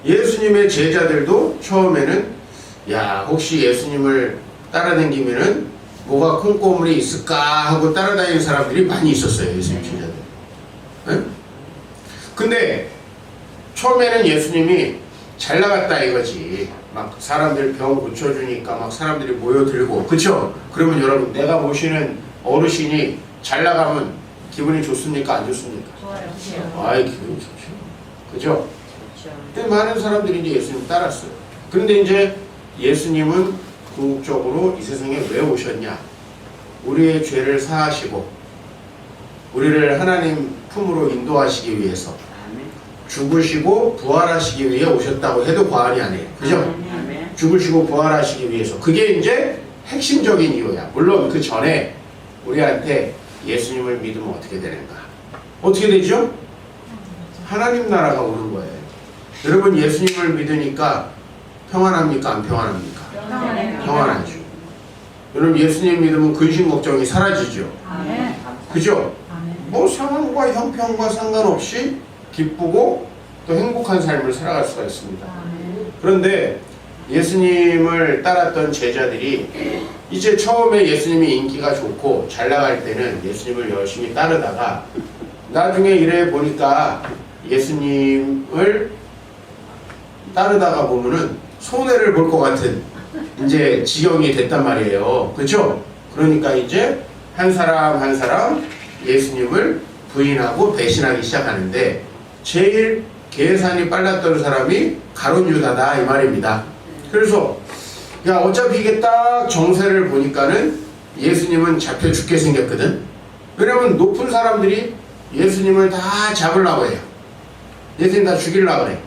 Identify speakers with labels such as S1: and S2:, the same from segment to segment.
S1: 예수님의 제자들도 처음에는 야 혹시 예수님을 따라다니면은 뭐가 콩고물이 있을까 하고 따라다니는 사람들이 많이 있었어요. 예수님 제자들. 네? 근데 처음에는 예수님이 잘 나갔다 이거지. 막 사람들 병 고쳐주니까 막 사람들이 모여들고 그쵸? 그러면 여러분 내가 모시는 어르신이 잘 나가면 기분이 좋습니까? 안 좋습니까?
S2: 좋아요.
S1: 아이 기분이 좋죠. 그죠?
S2: 그렇죠.
S1: 근데 많은 사람들이 이제 예수님 따랐어요. 그런데 이제 예수님은 궁극적으로 이 세상에 왜 오셨냐? 우리의 죄를 사하시고 우리를 하나님 품으로 인도하시기 위해서 죽으시고 부활하시기 위해 오셨다고 해도 과언이 아니에요. 그죠?
S2: 아멘.
S1: 죽으시고 부활하시기 위해서. 그게 이제 핵심적인 이유야. 물론 그 전에 우리한테 예수님을 믿으면 어떻게 되는가? 어떻게 되죠? 하나님 나라가 오는 거예요. 여러분 예수님을 믿으니까 평안합니까? 안 평안합니까?
S2: 평안해요.
S1: 평안하죠. 여러분 예수님 믿으면 근심 걱정이 사라지죠.
S2: 아멘.
S1: 그죠?
S2: 아멘.
S1: 뭐 상황과 형편과 상관없이 기쁘고 또 행복한 삶을 살아갈 수가 있습니다.
S2: 아멘.
S1: 그런데 예수님을 따랐던 제자들이 이제 처음에 예수님이 인기가 좋고 잘 나갈 때는 예수님을 열심히 따르다가 나중에 이래 보니까 예수님을 따르다가 보면은 손해를 볼 것 같은 이제 지경이 됐단 말이에요. 그렇죠? 그러니까 이제 한 사람 한 사람 예수님을 부인하고 배신하기 시작하는데 제일 계산이 빨랐던 사람이 가룟 유다다 이 말입니다. 그래서 야 어차피 이게 딱 정세를 보니까는 예수님은 잡혀 죽게 생겼거든. 왜냐면 높은 사람들이 예수님을 다 잡으려고 해요. 예수님 다 죽이려고 그래.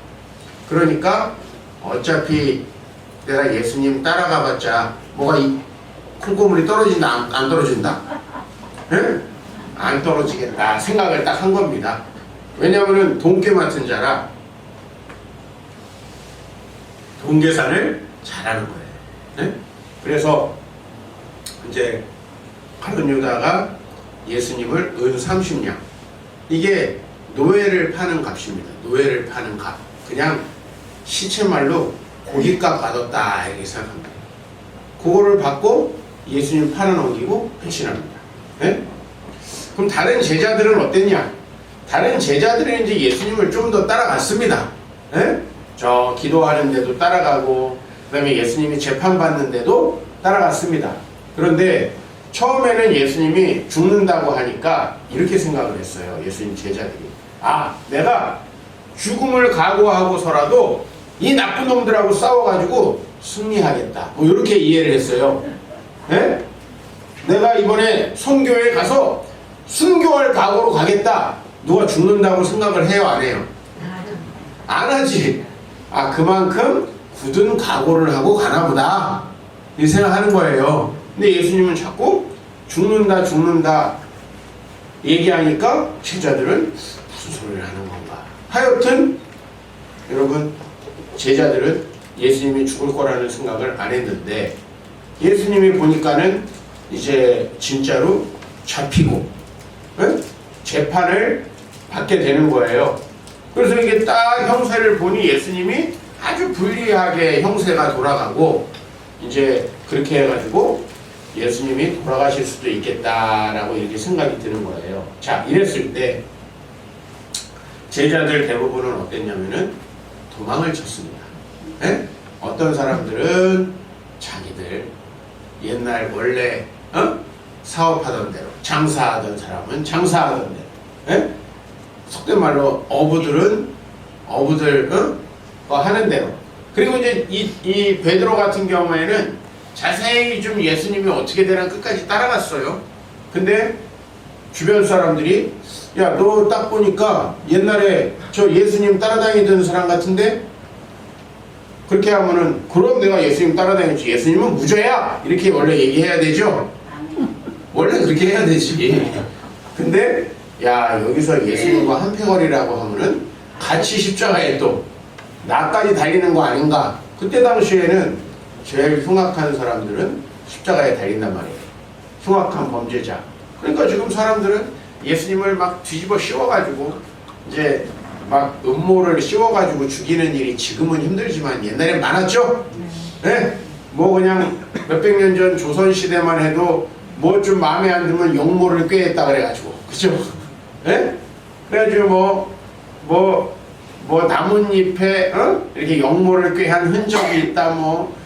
S1: 그러니까 어차피 내가 예수님 따라가 봤자 뭐가 이 콩고물이 떨어진다 안 떨어진다? 응? 안 떨어지겠다 생각을 딱 한 겁니다. 왜냐하면 돈깨 맡은 자라 돈 계산을 잘하는 거예요. 네? 그래서 이제 가룟 유다가 예수님을 은 30냥 이게 노예를 파는 값입니다. 노예를 파는 값. 그냥 시체말로 고깃값 받았다 이렇게 생각합니다. 그거를 받고 예수님 팔아넘기고 배신합니다. 네? 그럼 다른 제자들은 어땠냐? 다른 제자들은 이제 예수님을 좀 더 따라갔습니다. 네? 저 기도하는데도 따라가고 그 다음에 예수님이 재판받는데도 따라갔습니다. 그런데 처음에는 예수님이 죽는다고 하니까 이렇게 생각을 했어요. 예수님 제자들이. 아, 내가 죽음을 각오하고서라도 이 나쁜 놈들하고 싸워가지고 승리하겠다. 뭐 이렇게 이해를 했어요. 네? 내가 이번에 선교에 가서 순교할 각오로 가겠다. 누가 죽는다고 생각을 해요? 안 해요? 안 하지. 아, 그만큼 굳은 각오를 하고 가나 보다. 이 생각하는 거예요. 근데 예수님은 자꾸 죽는다 얘기하니까 제자들은 무슨 소리를 하는 건가. 하여튼 여러분 제자들은 예수님이 죽을 거라는 생각을 안 했는데 예수님이 보니까는 이제 진짜로 잡히고 재판을 받게 되는 거예요. 그래서 이게 딱 형세를 보니 예수님이 아주 불리하게 형세가 돌아가고 이제 그렇게 해가지고 예수님이 돌아가실 수도 있겠다라고 이렇게 생각이 드는 거예요. 자, 이랬을 때 제자들 대부분은 어땠냐면은 도망을 쳤습니다. 네? 어떤 사람들은 자기들 옛날 원래 사업하던 대로 장사하던 사람은 장사하던 대로 네? 속된 말로 어부들 하는 대로. 그리고 이제 이 베드로 같은 경우에는 자세히 좀 예수님이 어떻게 되나 끝까지 따라갔어요. 근데 주변 사람들이 야, 너 딱 보니까 옛날에 저 예수님 따라다니던 사람 같은데 그렇게 하면은 그럼 내가 예수님 따라다녔지. 예수님은 무죄야. 이렇게 원래 얘기해야 되죠. 원래 그렇게 해야 되지. 근데 야, 여기서 예수님과 한패거리라고 하면은 같이 십자가에 또 나까지 달리는 거 아닌가. 그때 당시에는 제일 흉악한 사람들은 십자가에 달린단 말이에요. 흉악한 범죄자. 그러니까 지금 사람들은 예수님을 막 뒤집어 씌워가지고 이제 막 음모를 씌워가지고 죽이는 일이 지금은 힘들지만 옛날엔 많았죠? 네? 뭐 그냥 몇백 년 전 조선시대만 해도 뭐 좀 마음에 안 들면 영모를 꾀했다 그래가지고 그죠? 네? 그래가지고 뭐 나뭇잎에 이렇게 영모를 꾀한 흔적이 있다 뭐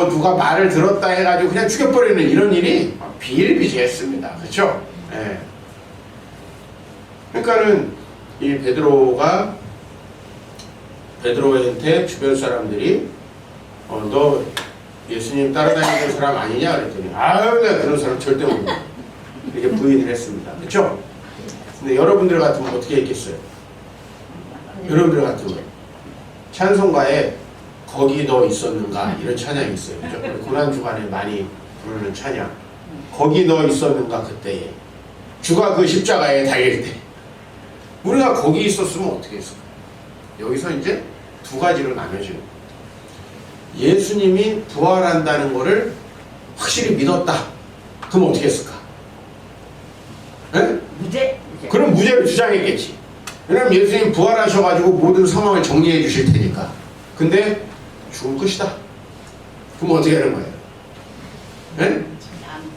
S1: 누가 말을 들었다 해가지고 그냥 죽여버리는 이런 일이 비일비재했습니다. 그렇죠? 예. 그러니까는 이 베드로한테 주변 사람들이 너 예수님 따라다니는 사람 아니냐 그랬더니 아유 내가 그런 사람 절대 못 믿어 이렇게 부인을 했습니다. 그렇죠? 근데 여러분들 같으면 어떻게 했겠어요? 여러분들 같으면 찬송가에 거기 너 있었는가 이런 찬양이 있어요. 그죠? 고난주간에 많이 부르는 찬양. 거기 너 있었는가 그때에 주가 그 십자가에 달릴 때 우리가 거기 있었으면 어떻게 했을까? 여기서 이제 두 가지로 나눠지는 거예요. 예수님이 부활한다는 것을 확실히 믿었다. 그럼 어떻게 했을까? 에?
S2: 무죄.
S1: 그럼 무죄를 주장했겠지. 왜냐면 예수님 부활하셔가지고 모든 상황을 정리해 주실 테니까. 근데 죽을 것이다. 그럼 어떻게 하는 거예요? 네?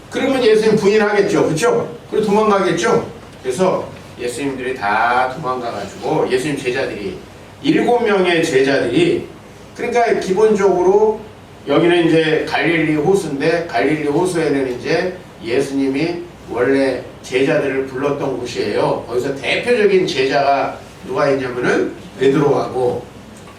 S1: 그러면 예수님 부인하겠죠. 그렇죠? 그리고 도망가겠죠. 그래서 예수님들이 다 도망가가지고 예수님 제자들이 7명의 제자들이 그러니까 기본적으로 여기는 이제 갈릴리 호수인데 갈릴리 호수에는 이제 예수님이 원래 제자들을 불렀던 곳이에요. 거기서 대표적인 제자가 누가 있냐면은 베드로하고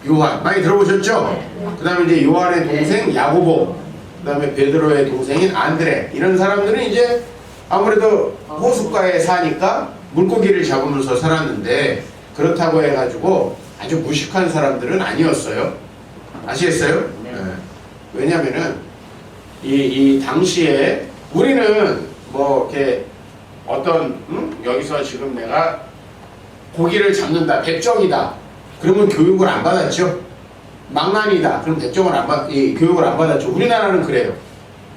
S1: 요한 많이 들어보셨죠? 그 다음에 이제 요한의 동생 야고보 그 다음에 베드로의 동생인 안드레 이런 사람들은 이제 아무래도 호숫가에 사니까 물고기를 잡으면서 살았는데 그렇다고 해가지고 아주 무식한 사람들은 아니었어요. 아시겠어요?
S2: 네.
S1: 네. 왜냐면은 이 당시에 우리는 뭐 이렇게 어떤 여기서 지금 내가 고기를 잡는다 백정이다 그러면 교육을 안 받았죠. 망난이다 그럼 교육을 안 받았죠. 우리나라는 그래요.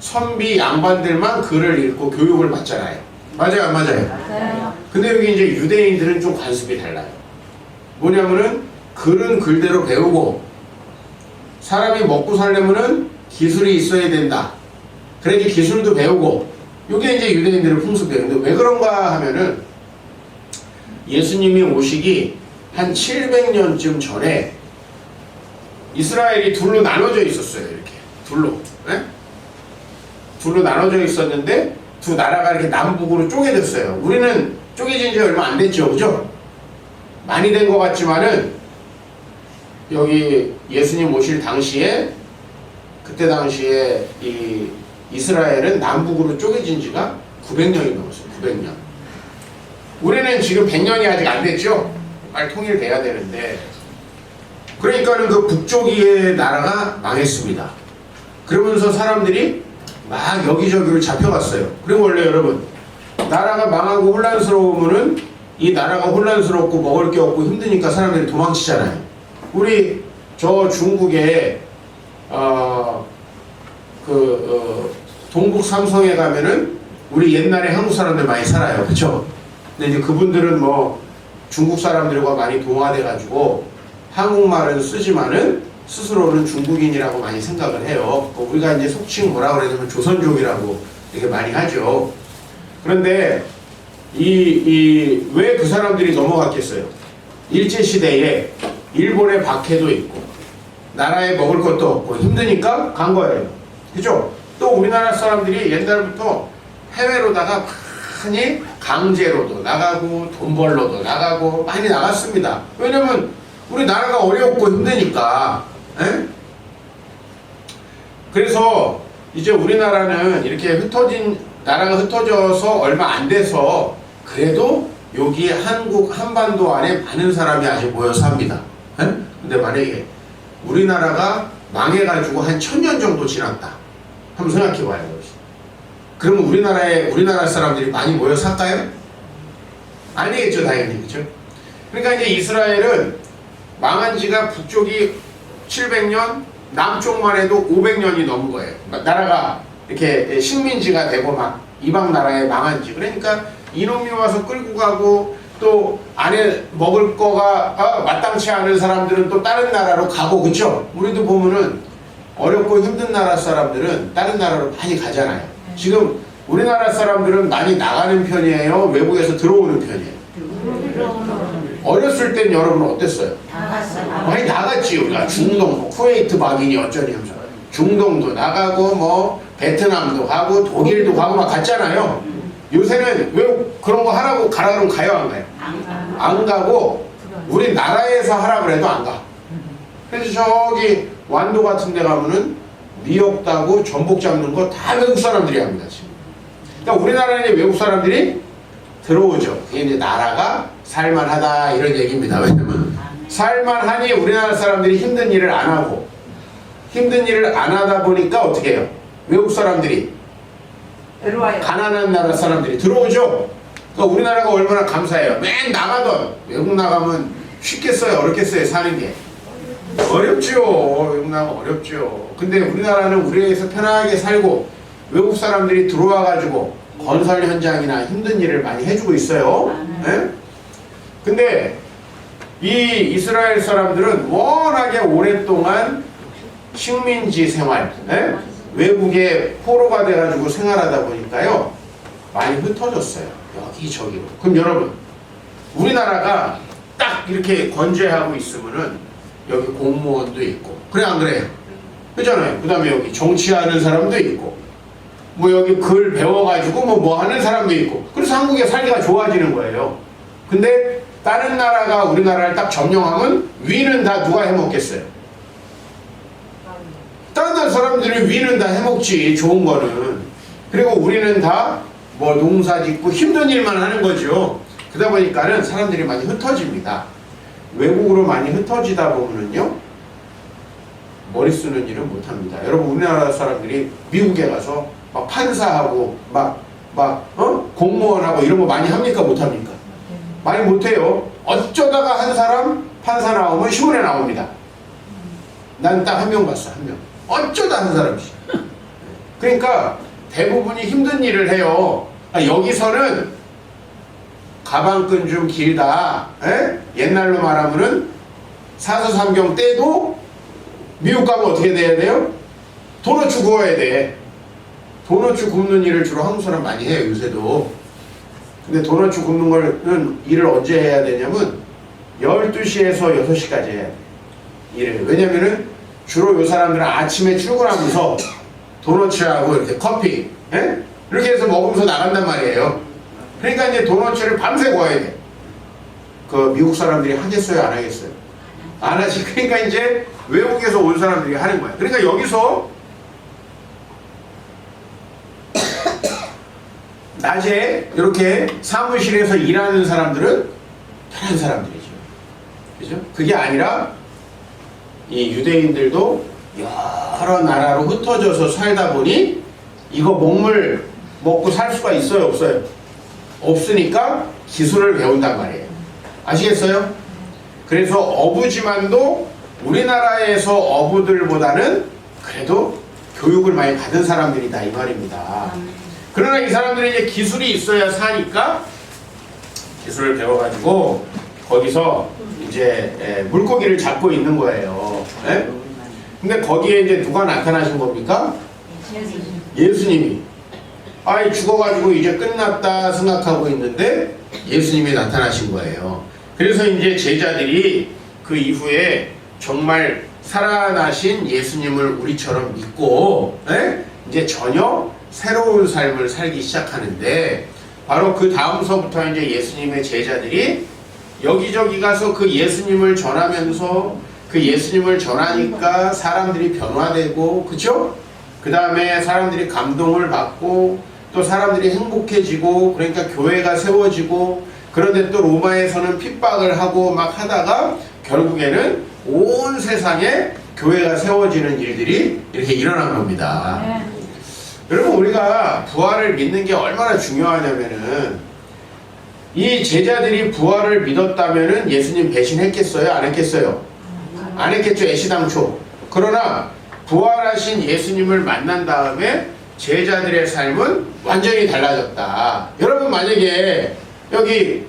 S1: 선비 양반들만 글을 읽고 교육을 받잖아요. 맞아요 안 맞아요?
S2: 맞아요.
S1: 근데 여기 이제 유대인들은 좀 관습이 달라요. 뭐냐면은 글은 글대로 배우고 사람이 먹고 살려면은 기술이 있어야 된다. 그래야지 기술도 배우고 이게 이제 유대인들의 풍습이에요. 근데 왜 그런가 하면은 예수님이 오시기 한 700년쯤 전에 이스라엘이 둘로 나눠져 있었어요. 이렇게 둘로. 네? 둘로 나눠져 있었는데 두 나라가 이렇게 남북으로 쪼개졌어요. 우리는 쪼개진 지 얼마 안 됐죠. 그죠? 많이 된 것 같지만은 여기 예수님 오실 당시에 그때 당시에 이 이스라엘은 남북으로 쪼개진 지가 900년이 넘었어요. 900년. 우리는 지금 100년이 아직 안 됐죠? 빨리 통일돼야 되는데 그러니까는 그 북쪽의 나라가 망했습니다. 그러면서 사람들이 막 여기저기로 잡혀갔어요. 그리고 원래 여러분 나라가 망하고 혼란스러우면은 이 나라가 혼란스럽고 먹을 게 없고 힘드니까 사람들이 도망치잖아요. 우리 저 중국에 동북 삼성에 가면은 우리 옛날에 한국 사람들 많이 살아요. 그쵸? 근데 이제 그분들은 뭐 중국 사람들과 많이 동화돼 가지고 한국말은 쓰지만은 스스로는 중국인이라고 많이 생각을 해요. 우리가 이제 속칭 뭐라 그러냐면 조선족이라고 이렇게 많이 하죠. 그런데 왜 그 사람들이 넘어갔겠어요? 일제시대에 일본의 박해도 있고 나라에 먹을 것도 없고 힘드니까 간 거예요. 그죠? 또 우리나라 사람들이 옛날부터 해외로다가 많이 강제로도 나가고 돈 벌러도 나가고 많이 나갔습니다. 왜냐면 우리 나라가 어렵고 힘드니까. 에? 그래서 이제 우리나라는 이렇게 나라가 흩어져서 얼마 안 돼서 그래도 여기 한국 한반도 안에 많은 사람이 아직 모여 삽니다. 에? 근데 만약에 우리나라가 망해가지고 한 1000년 정도 지났다. 한번 생각해봐요. 그러면 우리나라 사람들이 많이 모여 살까요? 아니겠죠, 당연히. 그렇죠? 그러니까 이제 이스라엘은 망한 지가 북쪽이 700년, 남쪽만 해도 500년이 넘은 거예요. 나라가 이렇게 식민지가 되고 막 이방 나라에 망한 지. 그러니까 이놈이 와서 끌고 가고 또 안에 먹을 거가 마땅치 않은 사람들은 또 다른 나라로 가고, 그쵸? 우리도 보면은 어렵고 힘든 나라 사람들은 다른 나라로 많이 가잖아요. 지금 우리나라 사람들은 많이 나가는 편이에요? 외국에서 들어오는 편이에요? 어렸을 땐 여러분 어땠어요? 많이 나갔지. 우리가 중동, 쿠웨이트 막이니 어쩌니 하면서 중동도 나가고 뭐 베트남도 가고 독일도 가고 막 갔잖아요. 요새는 왜 그런 거 하라고 가라 그러면 가요, 안 가요? 안 가고 우리 나라에서 하라 그래도 안 가. 그래서 저기 완도 같은 데 가면은 미역 따고 전복 잡는 거 다 외국 사람들이 합니다, 지금. 그러니까 우리나라에 외국 사람들이 들어오죠. 그게 이제 나라가 살만하다 이런 얘기입니다. 왜냐면 살만하니 우리나라 사람들이 힘든 일을 안 하고, 힘든 일을 안 하다 보니까 어떻게 해요? 외국 사람들이,
S2: 들어와요.
S1: 가난한 나라 사람들이 들어오죠. 그러니까 우리나라가 얼마나 감사해요. 맨 나가던, 외국 나가면 쉽겠어요, 어렵겠어요, 사는 게? 어렵죠. 외국 나가면 어렵죠. 근데 우리나라는 우리에서 편하게 살고 외국 사람들이 들어와 가지고 건설 현장이나 힘든 일을 많이 해주고 있어요. 네? 근데 이 이스라엘 사람들은 워낙에 오랫동안 식민지 생활, 네? 외국에 포로가 돼가지고 생활하다 보니까요, 많이 흩어졌어요. 여기저기로. 그럼 여러분, 우리나라가 딱 이렇게 건재하고 있으면은 여기 공무원도 있고, 그래 안 그래요? 그잖아요. 그 다음에 여기 정치하는 사람도 있고, 뭐 여기 글 배워가지고 뭐 하는 사람도 있고, 그래서 한국에 살기가 좋아지는 거예요. 근데 다른 나라가 우리나라를 딱 점령하면 위는 다 누가 해먹겠어요? 다른 나라 사람들이 위는 다 해먹지, 좋은 거는. 그리고 우리는 다 뭐 농사 짓고 힘든 일만 하는 거죠. 그러다 보니까는 사람들이 많이 흩어집니다. 외국으로 많이 흩어지다 보면은요, 머리 쓰는 일은 못합니다. 여러분, 우리나라 사람들이 미국에 가서 막 판사하고 공무원하고 이런 거 많이 합니까? 못합니까? 많이 못해요. 어쩌다가 한 사람 판사 나오면 신문에 나옵니다. 난 딱 한 명 봤어, 한 명. 어쩌다 한 사람씩. 그러니까 대부분이 힘든 일을 해요. 여기서는 가방끈 좀 길다. 에? 옛날로 말하면은 사서삼경 때도 미국 가면 어떻게 돼야 돼요? 도너츠 구워야 돼. 도너츠 굽는 일을 주로 한국 사람 많이 해요, 요새도. 근데 도너츠 굽는 거는 일을 언제 해야 되냐면 12시에서 6시까지 해야 돼, 일을. 왜냐면은 주로 요 사람들은 아침에 출근하면서 도너츠하고 이렇게 커피, 에? 이렇게 해서 먹으면서 나간단 말이에요. 그러니까 이제 도너츠를 밤새 구워야 돼. 그 미국 사람들이 하겠어요, 안 하겠어요? 안 하지. 그러니까 이제 외국에서 온 사람들이 하는 거야. 그러니까 여기서 낮에 이렇게 사무실에서 일하는 사람들은 편한 사람들이죠. 그죠? 그게 아니라 이 유대인들도 여러 나라로 흩어져서 살다 보니 이거 먹물 먹고 살 수가 있어요, 없어요? 없으니까 기술을 배운단 말이에요. 아시겠어요? 그래서 어부지만도 우리나라에서 어부들보다는 그래도 교육을 많이 받은 사람들이다, 이 말입니다. 그러나 이 사람들은 이제 기술이 있어야 사니까 기술을 배워가지고 거기서 이제 물고기를 잡고 있는 거예요. 네? 근데 거기에 이제 누가 나타나신 겁니까? 예수님이. 아이, 죽어가지고 이제 끝났다 생각하고 있는데 예수님이 나타나신 거예요. 그래서 이제 제자들이 그 이후에 정말 살아나신 예수님을 우리처럼 믿고, 에? 이제 전혀 새로운 삶을 살기 시작하는데, 바로 그 다음서부터 이제 예수님의 제자들이 여기저기 가서 그 예수님을 전하면서 그 예수님을 전하니까 사람들이 변화되고, 그쵸? 그 다음에 사람들이 감동을 받고 또 사람들이 행복해지고, 그러니까 교회가 세워지고, 그런데 또 로마에서는 핍박을 하고 막 하다가 결국에는 온 세상에 교회가 세워지는 일들이 이렇게 일어난 겁니다. 네. 여러분, 우리가 부활을 믿는 게 얼마나 중요하냐면은, 이 제자들이 부활을 믿었다면은 예수님 배신했겠어요? 안 했겠어요? 안 했겠죠, 애시당초. 그러나 부활하신 예수님을 만난 다음에 제자들의 삶은 완전히 달라졌다. 여러분, 만약에 여기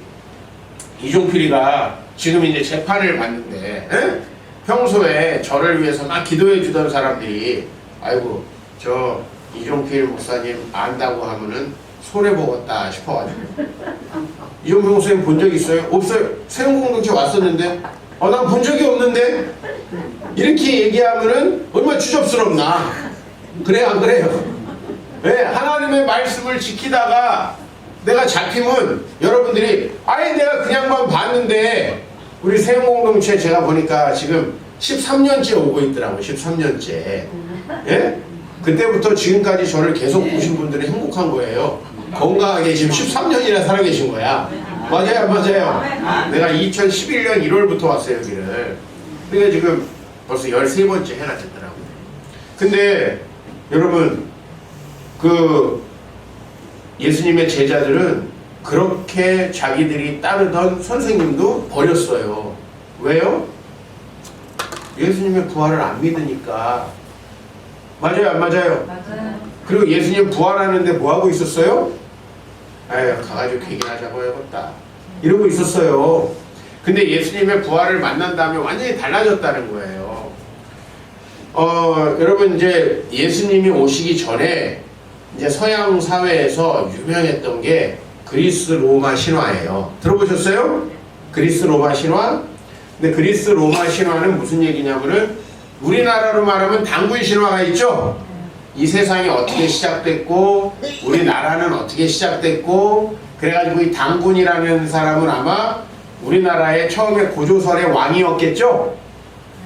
S1: 이종필이가 지금 이제 재판을 받는데 에? 평소에 저를 위해서 막 기도해 주던 사람들이 아이고 저 이종필 목사님 안다고 하면은 손해보겠다 싶어가지고 이종필 목사님 본 적 있어요? 없어요. 세운공동체 왔었는데 난 본 적이 없는데 이렇게 얘기하면은 얼마나 추접스럽나. 그래요 안 그래요? 네, 하나님의 말씀을 지키다가 내가 잡히면 여러분들이 아예 내가 그냥만 봤는데 우리 세운공동체 제가 보니까 지금 13년째 오고 있더라고요. 13년째. 예? 그때부터 지금까지 저를 계속 보신 분들이 행복한 거예요. 건강하게 지금 13년이나 살아계신 거야. 맞아요, 맞아요. 내가 2011년 1월부터 왔어요, 여기를. 그러니까 지금 벌써 13번째 해가 됐더라고요. 근데 여러분, 예수님의 제자들은 그렇게 자기들이 따르던 선생님도 버렸어요. 왜요? 예수님의 부활을 안 믿으니까. 맞아요, 안 맞아요?
S2: 맞아요.
S1: 그리고 예수님 부활하는데 뭐 하고 있었어요? 아유, 가가지고 회개하자고 해야겠다. 이러고 있었어요. 근데 예수님의 부활을 만난 다음에 완전히 달라졌다는 거예요. 여러분 이제 예수님이 오시기 전에 이제 서양 사회에서 유명했던 게 그리스 로마 신화예요. 들어보셨어요? 그리스 로마 신화? 근데 그리스 로마 신화는 무슨 얘기냐면은 우리나라로 말하면 당군 신화가 있죠? 이 세상이 어떻게 시작됐고 우리나라는 어떻게 시작됐고 그래가지고 이 당군이라는 사람은 아마 우리나라의 처음에 고조선의 왕이었겠죠?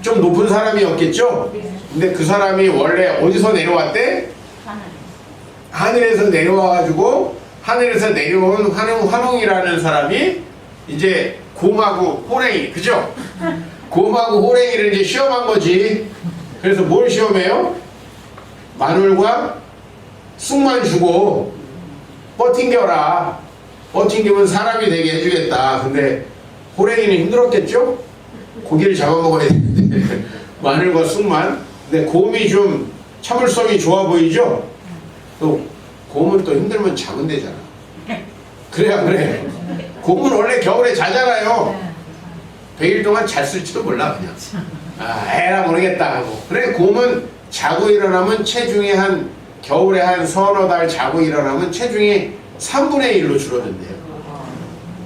S1: 좀 높은 사람이었겠죠? 근데 그 사람이 원래 어디서 내려왔대? 하늘에서 내려와가지고 하늘에서 내려온 환웅이라는 사람이 이제 곰하고 호랭이, 그죠? 곰하고 호랭이를 이제 시험한 거지. 그래서 뭘 시험해요? 마늘과 쑥만 주고 버팅겨라. 버팅기면 사람이 되게 해주겠다. 근데 호랭이는 힘들었겠죠? 고기를 잡아먹어야 되는데 마늘과 쑥만. 근데 곰이 좀 참을성이 좋아 보이죠? 또 곰은 또 힘들면 자면 되잖아. 그래 안 그래? 곰은 원래 겨울에 자잖아요. 100일 동안 잤을지도 몰라 그냥. 에라 모르겠다 하고. 그래 곰은 자고 일어나면 체중이 겨울에 한 서너 달 자고 일어나면 체중이 3분의 1로 줄어든대요.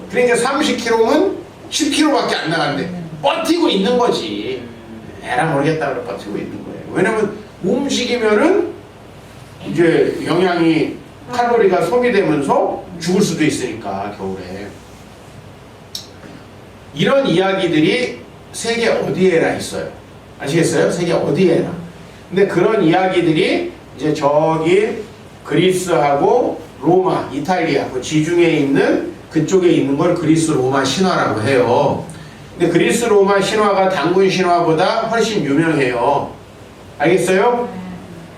S1: 그러니까 30kg면 10kg밖에 안 나간대. 버티고 있는 거지. 에라 모르겠다 그래 버티고 있는 거예요. 왜냐면 움직이면은 이제 영양이 칼로리가 소비되면서 죽을 수도 있으니까 겨울에. 이런 이야기들이 세계 어디에나 있어요. 아시겠어요? 세계 어디에나. 근데 그런 이야기들이 이제 저기 그리스하고 로마, 이탈리아 그 지중해에 있는 그쪽에 있는 걸 그리스 로마 신화라고 해요. 근데 그리스 로마 신화가 당군 신화보다 훨씬 유명해요. 알겠어요?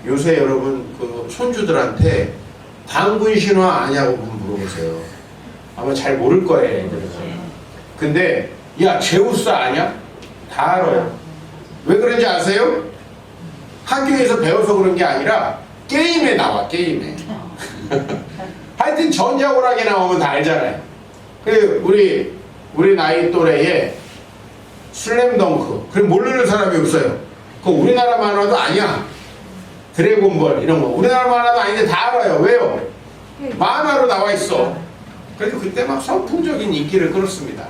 S1: 요새 여러분 그 손주들한테 당군 신화 아냐고 물어보세요. 아마 잘 모를 거예요, 애들은. 근데 야 제우스 아냐? 다 알아요. 왜 그런지 아세요? 학교에서 배워서 그런 게 아니라 게임에 나와. 게임에. 하여튼 전자오락에 나오면 다 알잖아요. 우리 나이 또래에 슬램덩크 그럼 모르는 사람이 없어요. 그거 우리나라 만화도 아니야. 드래곤볼 이런 거 우리나라 만화도 아닌데 다 알아요. 왜요? 만화로 나와 있어. 그래도 그때 막 선풍적인 인기를 끌었습니다.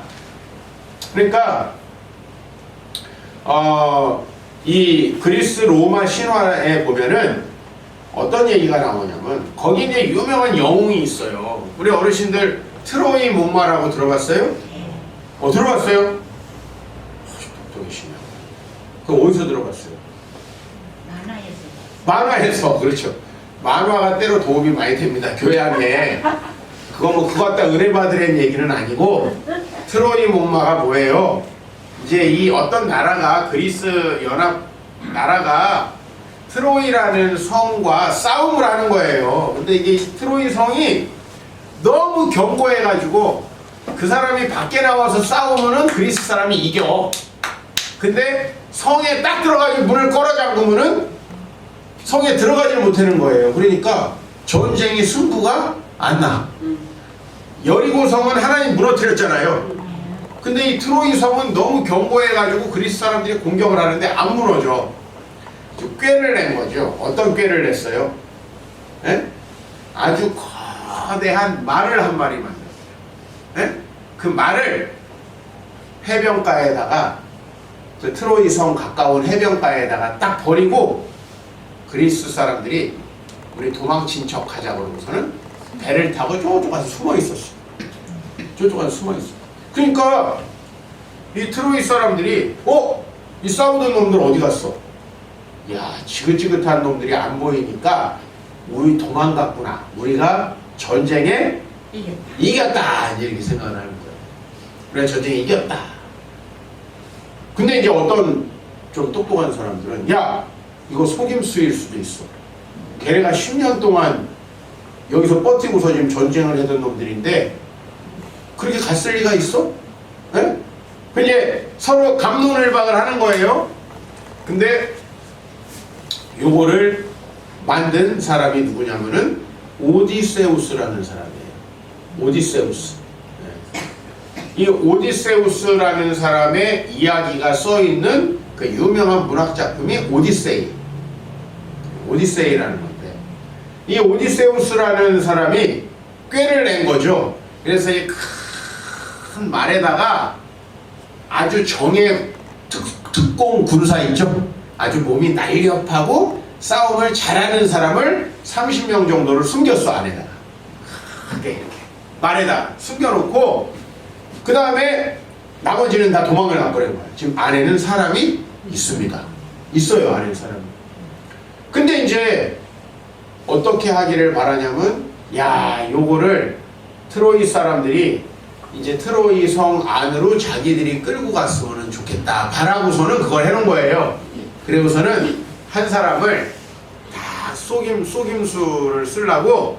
S1: 그러니까 이 그리스 로마 신화에 보면은 어떤 얘기가 나오냐면 거기 이제 유명한 영웅이 있어요. 우리 어르신들 트로이 목마라고 들어봤어요? 들어봤어요? 똑똑이시네. 그거 어디서 들어봤어요? 만화에서. 그렇죠. 만화가 때로 도움이 많이 됩니다. 교양에. 그거 갖다 은혜 받으라는 얘기는 아니고 트로이 목마가 뭐예요? 이제 이 어떤 나라가 그리스 연합 나라가 트로이라는 성과 싸움을 하는 거예요. 근데 이게 트로이 성이 너무 견고해가지고 그 사람이 밖에 나와서 싸우면은 그리스 사람이 이겨. 근데 성에 딱 들어가지고 문을 걸어 잠그면은 성에 들어가지 못하는 거예요. 그러니까 전쟁이 승부가 안 나. 여리고 성은 하나님 무너뜨렸잖아요. 근데 이 트로이 성은 너무 견고해가지고 그리스 사람들이 공격을 하는데 안 무너져. 꾀를 낸 거죠. 어떤 꾀를 냈어요? 예? 아주 거대한 말을 한 마리 만들었어요. 예? 그 말을 해변가에다가, 그 트로이 성 가까운 해변가에다가 딱 버리고 그리스 사람들이 우리 도망친 척 하자 그러고서는 배를 타고 저쪽 가서 숨어 있었어. 저쪽 가서 숨어 있어. 그러니까 이 트로이 사람들이 이 싸우던 놈들 어디 갔어? 야, 지긋지긋한 놈들이 안 보이니까 우리 도망갔구나. 우리가 전쟁에 이겼다. 이렇게 생각을 하는 거예요. 그래, 전쟁에 이겼다. 근데 이제 어떤 좀 똑똑한 사람들은 야, 이거 속임수일 수도 있어. 걔네가 10년 동안 여기서 버티고서 지금 전쟁을 했던 놈들인데 그렇게 갔을 리가 있어? 예? 이제 서로 갑론을박을 하는 거예요. 근데 요거를 만든 사람이 누구냐면은 오디세우스라는 사람이에요. 오디세우스. 이 오디세우스라는 사람의 이야기가 써있는 그 유명한 문학 작품이 오디세이. 오디세이라는 건데, 이 오디세우스라는 사람이 꾀를 낸 거죠. 그래서 이 큰 말에다가 아주 정예 특공 군사 있죠. 아주 몸이 날렵하고 싸움을 잘하는 사람을 30명 정도를 숨겼어, 안에다가. 이렇게 말에다 숨겨놓고 그 다음에 나머지는 다 도망을 가버린 거야. 지금 안에는 사람이 있습니다. 있어요, 안에는 사람이. 근데 이제 어떻게 하기를 바라냐면, 야, 요거를 트로이 사람들이 이제 트로이 성 안으로 자기들이 끌고 갔으면 좋겠다 바라고서는 그걸 해놓은 거예요. 그리고서는 한 사람을 다 속임수를 쓰려고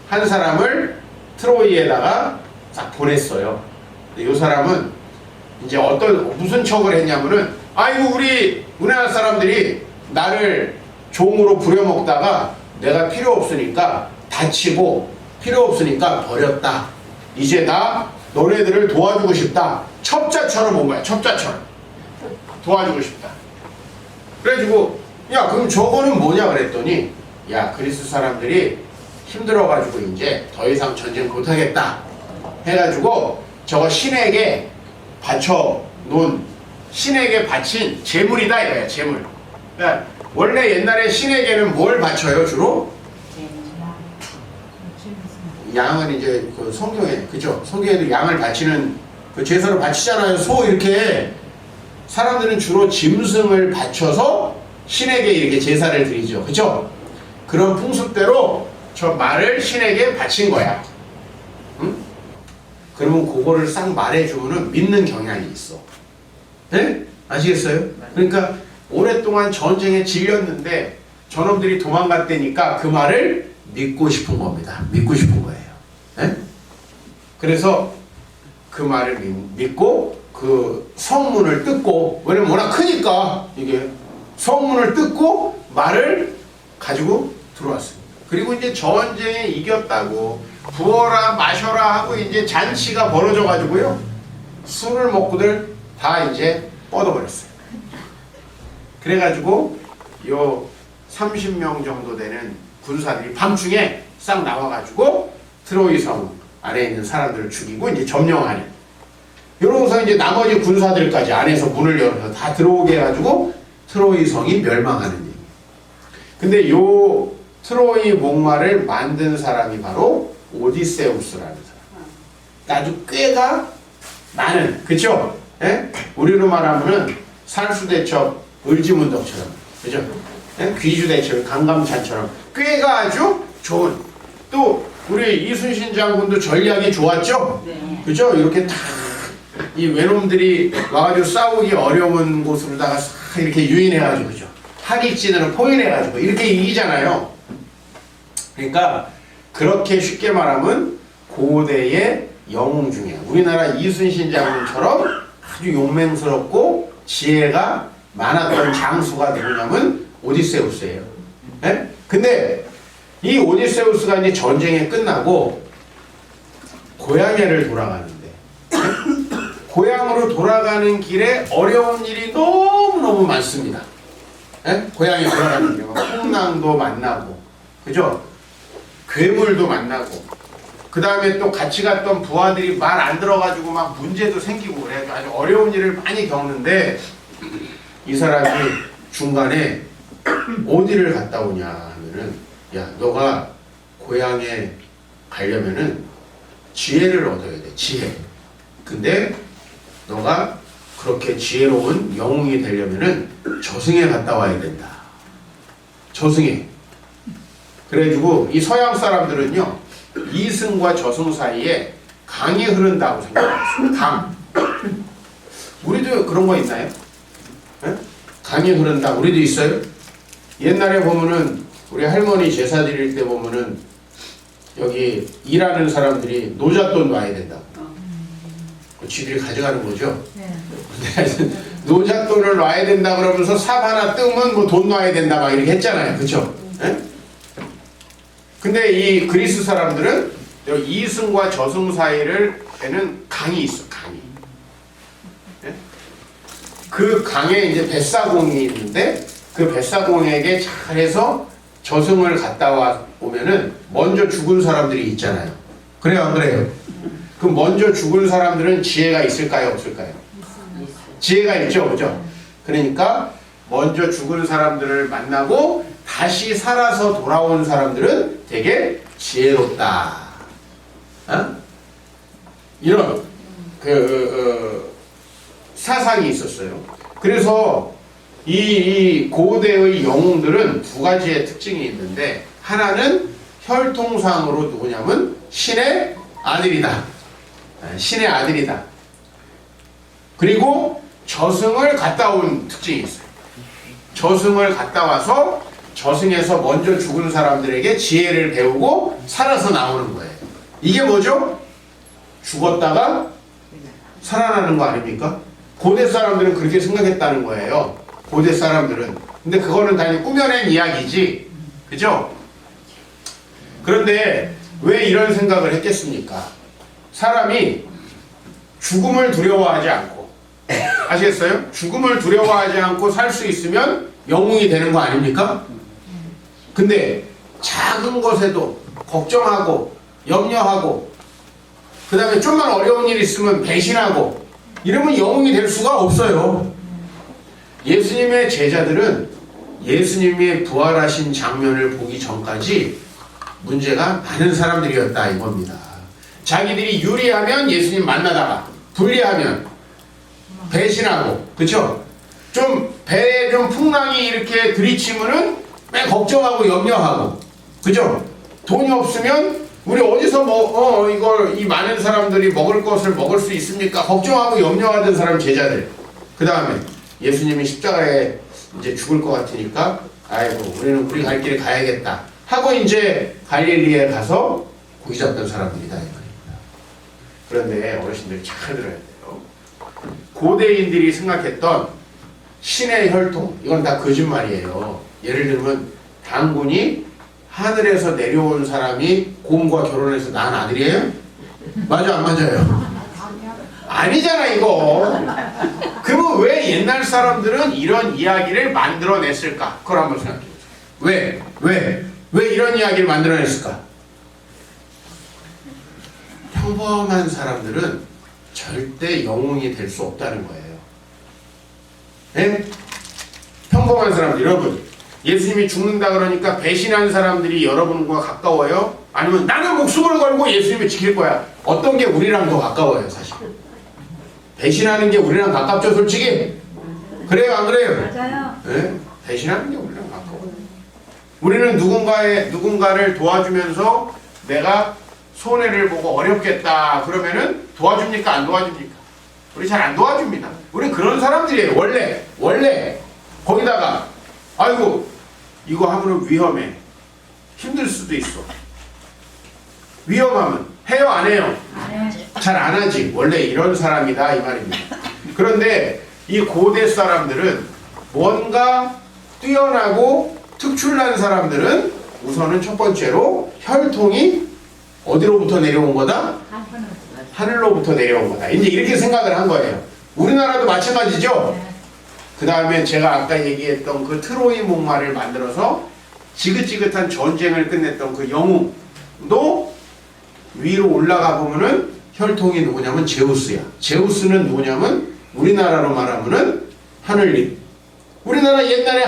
S1: 한 사람을 트로이에다가 딱 보냈어요. 이 사람은 이제 무슨 척을 했냐면은, 아이고 우리 우리나라 사람들이 나를 종으로 부려먹다가 내가 필요 없으니까 다치고 필요 없으니까 버렸다. 이제 나 너네들을 도와주고 싶다. 첩자처럼 온 거야. 첩자처럼 도와주고 싶다. 그래가지고 야, 그럼 저거는 뭐냐 그랬더니, 야, 그리스 사람들이 힘들어가지고 이제 더 이상 전쟁 못하겠다 해가지고 저거 신에게 바쳐놓은, 신에게 바친 재물이다 이거야. 재물. 그러니까 원래 옛날에 신에게는 뭘 바쳐요 주로? 양은 이제 그 성경에, 그죠? 성경에도 양을 바치는 그 제사를 바치잖아요. 소 이렇게. 사람들은 주로 짐승을 바쳐서 신에게 이렇게 제사를 드리죠. 그죠? 그런 풍습대로 저 말을 신에게 바친 거야. 응? 그러면 그거를 싹 말해주면은 믿는 경향이 있어. 네? 아시겠어요? 그러니까 오랫동안 전쟁에 질렸는데 저놈들이 도망갔다니까 그 말을 믿고 싶은 겁니다. 믿고 싶은 거예요. 네? 그래서 그 말을 믿고 그 성문을 뜯고, 왜냐면 워낙 크니까 이게 성문을 뜯고 말을 가지고 들어왔습니다. 그리고 이제 전쟁에 이겼다고 부어라 마셔라 하고 이제 잔치가 벌어져 가지고요, 술을 먹고들 다 이제 뻗어버렸어요. 그래가지고 요 30명 정도 되는 군사들이 밤중에 싹 나와가지고 트로이 성 안에 있는 사람들을 죽이고 이제 점령하는, 이러고서 이제 나머지 군사들까지 안에서 문을 열어서 다 들어오게 해가지고 트로이 성이 멸망하는 얘기. 근데 요 트로이 목마를 만든 사람이 바로 오디세우스라는 사람. 아주 꾀가 많은, 그쵸? 예? 우리로 말하면은 살수대첩 을지문덕처럼, 그죠? 예? 귀주대첩 강감찬처럼 꾀가 아주 좋은. 또 우리 이순신 장군도 전략이 좋았죠?
S2: 네.
S1: 그죠? 이렇게 다 이 외놈들이 와가지고 싸우기 어려운 곳으로다가 싹 이렇게 유인해가지고, 그죠? 하객진으로 포인해가지고 이렇게 이기잖아요. 그러니까 그렇게 쉽게 말하면 고대의 영웅 중에 우리나라 이순신 장군처럼 아주 용맹스럽고 지혜가 많았던 장수가 누구냐면 오디세우스예요. 네? 근데 이 오디세우스가 이제 전쟁이 끝나고 고향에를 돌아가는데, 고향으로 돌아가는 길에 어려운 일이 너무너무 많습니다. 예? 고향에 돌아가는 길에 풍랑도 만나고, 그죠? 괴물도 만나고, 그 다음에 또 같이 갔던 부하들이 말 안 들어가지고 막 문제도 생기고 그래가지고 아주 어려운 일을 많이 겪는데, 이 사람이 중간에 어디를 갔다 오냐 하면은, 야, 너가 고향에 가려면은 지혜를 얻어야 돼, 지혜. 근데 너가 그렇게 지혜로운 영웅이 되려면은 저승에 갔다 와야 된다. 저승에. 그래가지고 이 서양 사람들은요, 이승과 저승 사이에 강이 흐른다고 생각했어요. 강. 우리도 그런 거 있나요? 네? 강이 흐른다. 우리도 있어요? 옛날에 보면은 우리 할머니 제사 드릴 때 보면은 여기 일하는 사람들이 노잣돈 놔야 된다고. 지들이 가져가는 거죠. 근데 노잣돈을 놔야 된다 그러면서 삽 하나 뜨면 뭐 돈 놔야 된다 막 이렇게 했잖아요. 그쵸? 네? 근데 이 그리스 사람들은 여기 이승과 저승 사이에는 강이 있어. 강이. 네? 그 강에 이제 뱃사공이 있는데 그 뱃사공에게 잘해서 저승을 갔다 오면은 먼저 죽은 사람들이 있잖아요. 그래요, 안 그래요? 그 먼저 죽은 사람들은 지혜가 있을까요, 없을까요? 지혜가 있죠, 그죠? 그러니까 먼저 죽은 사람들을 만나고 다시 살아서 돌아온 사람들은 되게 지혜롭다. 어? 이런 사상이 있었어요. 그래서 이 고대의 영웅들은 두 가지의 특징이 있는데, 하나는 혈통상으로 누구냐면 신의 아들이다. 신의 아들이다. 그리고 저승을 갔다 온 특징이 있어요. 저승을 갔다 와서 저승에서 먼저 죽은 사람들에게 지혜를 배우고 살아서 나오는 거예요. 이게 뭐죠? 죽었다가 살아나는 거 아닙니까? 고대 사람들은 그렇게 생각했다는 거예요. 고대 사람들은. 근데 그거는 당연히 꾸며낸 이야기지. 그죠? 그런데 왜 이런 생각을 했겠습니까? 사람이 죽음을 두려워하지 않고, 아시겠어요? 죽음을 두려워하지 않고 살 수 있으면 영웅이 되는 거 아닙니까? 근데 작은 것에도 걱정하고 염려하고, 그 다음에 좀만 어려운 일 있으면 배신하고, 이러면 영웅이 될 수가 없어요. 예수님의 제자들은 예수님의 부활하신 장면을 보기 전까지 문제가 많은 사람들이었다 이겁니다. 자기들이 유리하면 예수님 만나다가 불리하면 배신하고, 그쵸? 좀 배에 좀 풍랑이 이렇게 들이치면은 맨 걱정하고 염려하고, 그죠? 돈이 없으면 우리 어디서 이 많은 사람들이 먹을 것을 먹을 수 있습니까? 걱정하고 염려하던 사람 제자들. 그 다음에 예수님이 십자가에 이제 죽을 것 같으니까, 아이고 우리는 우리 갈 길에 가야겠다 하고 이제 갈릴리에 가서 고기 잡던 사람들이다 이 말입니다. 그런데 어르신들 잘 들어야 돼요. 고대인들이 생각했던 신의 혈통, 이건 다 거짓말이에요. 예를 들면 당군이 하늘에서 내려온 사람이 곰과 결혼해서 낳은 아들이에요? 맞아, 안 맞아요? 아니잖아 이거. 그러면 왜 옛날 사람들은 이런 이야기를 만들어냈을까? 그걸 한번 생각해 보세요. 왜 이런 이야기를 만들어냈을까? 평범한 사람들은 절대 영웅이 될 수 없다는 거예요. 네? 평범한 사람들, 여러분, 예수님이 죽는다 그러니까 배신한 사람들이 여러분과 가까워요? 아니면 나는 목숨을 걸고 예수님을 지킬 거야? 어떤 게 우리랑 더 가까워요, 사실? 배신하는 게 우리랑 가깝죠, 솔직히? 그래요, 안 그래요?
S3: 맞아요.
S1: 네? 배신하는 게 우리랑 가까워요. 우리는 누군가를 도와주면서 내가 손해를 보고 어렵겠다 그러면은 도와줍니까, 안 도와줍니까? 우리 잘 안 도와줍니다. 우리 그런 사람들이에요. 원래 거기다가 아이고 이거 하면 위험해, 힘들 수도 있어. 위험하면 해요, 안 해요? 잘 안 하지. 원래 이런 사람이다 이 말입니다. 그런데 이 고대 사람들은 뭔가 뛰어나고 특출난 사람들은 우선은 첫 번째로 혈통이 어디로부터 내려온 거다? 하늘로부터 내려온 거다. 이제 이렇게 생각을 한 거예요. 우리나라도 마찬가지죠? 그 다음에 제가 아까 얘기했던 그 트로이 목마를 만들어서 지긋지긋한 전쟁을 끝냈던 그 영웅도 위로 올라가 보면은 혈통이 누구냐면 제우스야. 제우스는 누구냐면 우리나라로 말하면은 하늘님. 우리나라 옛날에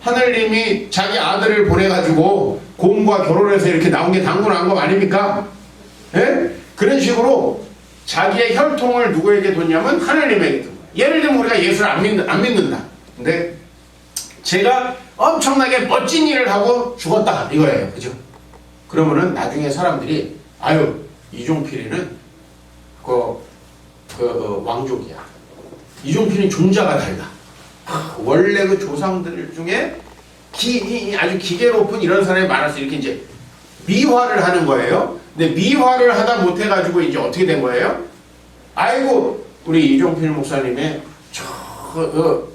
S1: 하늘님이 자기 아들을 보내가지고 곰과 결혼해서 이렇게 나온 게 당군한 거 아닙니까? 예? 그런 식으로 자기의 혈통을 누구에게 뒀냐면 하늘님에게 둔 거야. 예를 들면 우리가 예수를 안 믿는다. 근데 제가 엄청나게 멋진 일을 하고 죽었다 이거예요. 그죠? 그러면은 나중에 사람들이 아유 이종필이는 왕족이야. 이종필은 종자가 달라. 원래 그 조상들 중에 아주 기계 높은 이런 사람이 많아서 이렇게 이제 미화를 하는 거예요. 근데 미화를 하다 못해가지고 이제 어떻게 된 거예요? 아이고 우리 이종필 목사님의